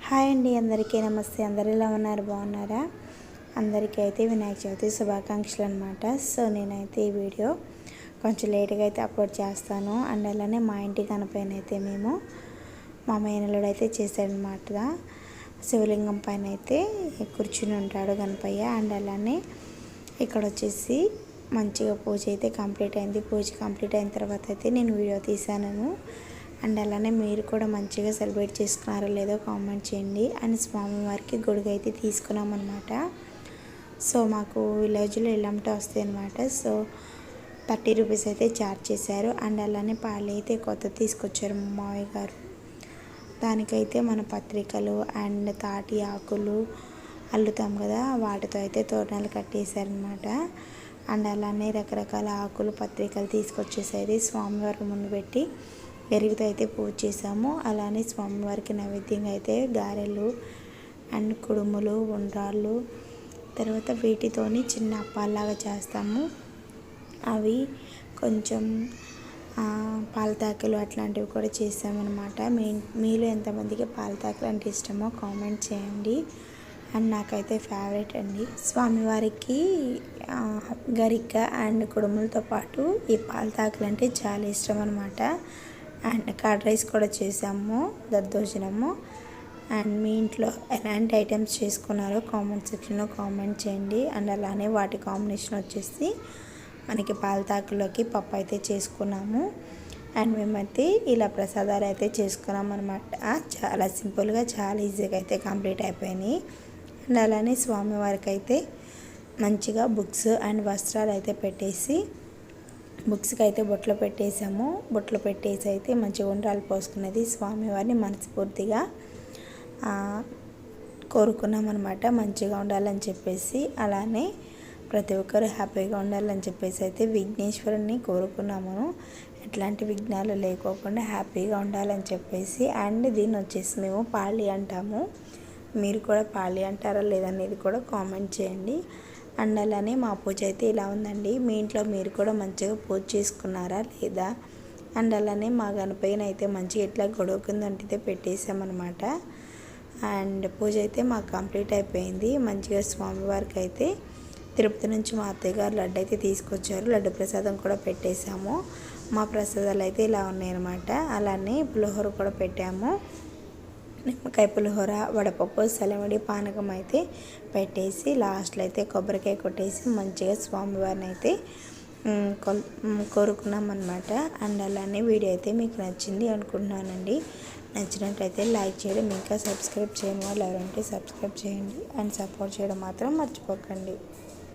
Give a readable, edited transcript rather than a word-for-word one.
Hi అండి, అందరికీ నమస్తే. అందరు ఎలా ఉన్నారు? బాగున్నారా? అందరికీ అయితే వినాయక చవితి శుభాకాంక్షలు అనమాట. సో నేనైతే ఈ వీడియో కొంచెం లేట్గా అయితే అప్లోడ్ చేస్తాను. అండ్ అలానే మా ఇంటి గణపైన అయితే మా మేనల్లుడు అయితే చేశాడనమాట. శివలింగం పైన అయితే కూర్చుని ఉంటాడు గణపయ్య. అండ్ అలానే ఇక్కడ వచ్చేసి మంచిగా పూజ అయితే కంప్లీట్ అయింది. పూజ కంప్లీట్ అయిన తర్వాత అయితే నేను వీడియో తీసాను. అండ్ అలానే మీరు కూడా మంచిగా సెలబ్రేట్ చేసుకున్నారో లేదో కామెంట్ చేయండి. అండ్ స్వామివారికి గుడికి అయితే తీసుకున్నాం అనమాట. సో మాకు విలేజ్లో ఇలాంటి వస్తాయి అనమాట. సో 30 రూపీస్ అయితే ఛార్జ్ చేశారు. అండ్ అలానే పాలు అయితే కొత్త తీసుకొచ్చారు మా మావయ్య గారు. దానికైతే మన పత్రికలు అండ్ తాటి ఆకులు అల్లుతాం కదా, వాటితో అయితే తోరణాలు కట్టేశారనమాట. అండ్ అలానే రకరకాల ఆకులు పత్రికలు తీసుకొచ్చేసేది స్వామివారి ముందు పెట్టి ఎరుగుతో అయితే పూజ చేసాము. అలానే స్వామివారికి నైవేద్యంగా అయితే గారెలు అండ్ కుడుములు, ఉండ్రాళ్ళు, తర్వాత వీటితోని చిన్న అప్పాలాగా చేస్తాము. అవి కొంచెం పాలతాకలు అట్లాంటివి కూడా చేసామన్నమాట. మీలో ఎంతమందికి పాలతాకలు అంటే ఇష్టమో కామెంట్ చేయండి. అండ్ నాకైతే ఫేవరెట్ అండి. స్వామివారికి గరిక అండ్ కుడుములతో పాటు ఈ పాలతాకలు అంటే చాలా ఇష్టం అనమాట. అండ్ కర్డ్ రైస్ కూడా చేసాము, దద్దోజనము. అండ్ మీ ఇంట్లో ఎలాంటి ఐటమ్స్ చేసుకున్నారో కామెంట్ సెక్షన్లో కామెంట్ చేయండి. అండ్ అలానే వాటి కాంబినేషన్ వచ్చేసి మనకి పాలతాకులోకి పప్పు అయితే చేసుకున్నాము. అండ్ మేమైతే ఇలా ప్రసాదాలు అయితే చేసుకున్నాం అనమాట. చాలా సింపుల్గా, చాలా ఈజీగా అయితే కంప్లీట్ అయిపోయినాయి. అండ్ అలానే స్వామివారికి అయితే మంచిగా బుక్స్ అండ్ వస్త్రాలు అయితే పెట్టేసి బుక్స్కి అయితే బొట్లు పెట్టేసాము. బొట్లు పెట్టేసి అయితే మంచిగా ఉండ్రాలు పోసుకునేది స్వామివారిని మనస్ఫూర్తిగా కోరుకున్నాం అనమాట. మంచిగా ఉండాలని చెప్పేసి, అలానే ప్రతి ఒక్కరు హ్యాపీగా ఉండాలని చెప్పేసి అయితే విఘ్నేశ్వరుని కోరుకున్నాము. ఎట్లాంటి విఘ్నాలు లేకోకుండా హ్యాపీగా ఉండాలని చెప్పేసి. అండ్ దీన్ని వచ్చేసి మేము పాళి అంటాము. మీరు కూడా పాళి అంటారా లేదనేది కూడా కామెంట్ చేయండి. అండ్ అలానే మా పూజ అయితే ఇలా ఉందండి. మీ ఇంట్లో మీరు కూడా మంచిగా పూజ చేసుకున్నారా లేదా? అండ్ అలానే మా గణపయ్యని అయితే మంచిగా ఇట్లా గొడవ కింద అయితే పెట్టేసామన్నమాట. అండ్ పూజ అయితే మాకు కంప్లీట్ అయిపోయింది. మంచిగా స్వామివారికి అయితే తిరుపతి నుంచి మా అత్తయ్య గారు లడ్డు అయితే తీసుకొచ్చారు. లడ్డు ప్రసాదం కూడా పెట్టేశాము. మా ప్రసాదాలు అయితే ఇలా ఉన్నాయన్నమాట. అలానే పులిహోర కూడా పెట్టాము. నిమ్మకాయ పులిహోర, వడపప్పు, సలవడి, పానకం అయితే పెట్టేసి లాస్ట్లో అయితే కొబ్బరికాయ కొట్టేసి మంచిగా స్వామివారిని అయితే కోరుకున్నాం అనమాట. అండ్ అలానే వీడియో అయితే మీకు నచ్చింది అనుకుంటున్నానండి. నచ్చినట్లయితే లైక్ చేయడం, ఇంకా సబ్స్క్రైబ్ చేయని వాళ్ళు ఎవరంటే సబ్స్క్రైబ్ చేయండి. అండ్ సపోర్ట్ చేయడం మాత్రం మర్చిపోకండి.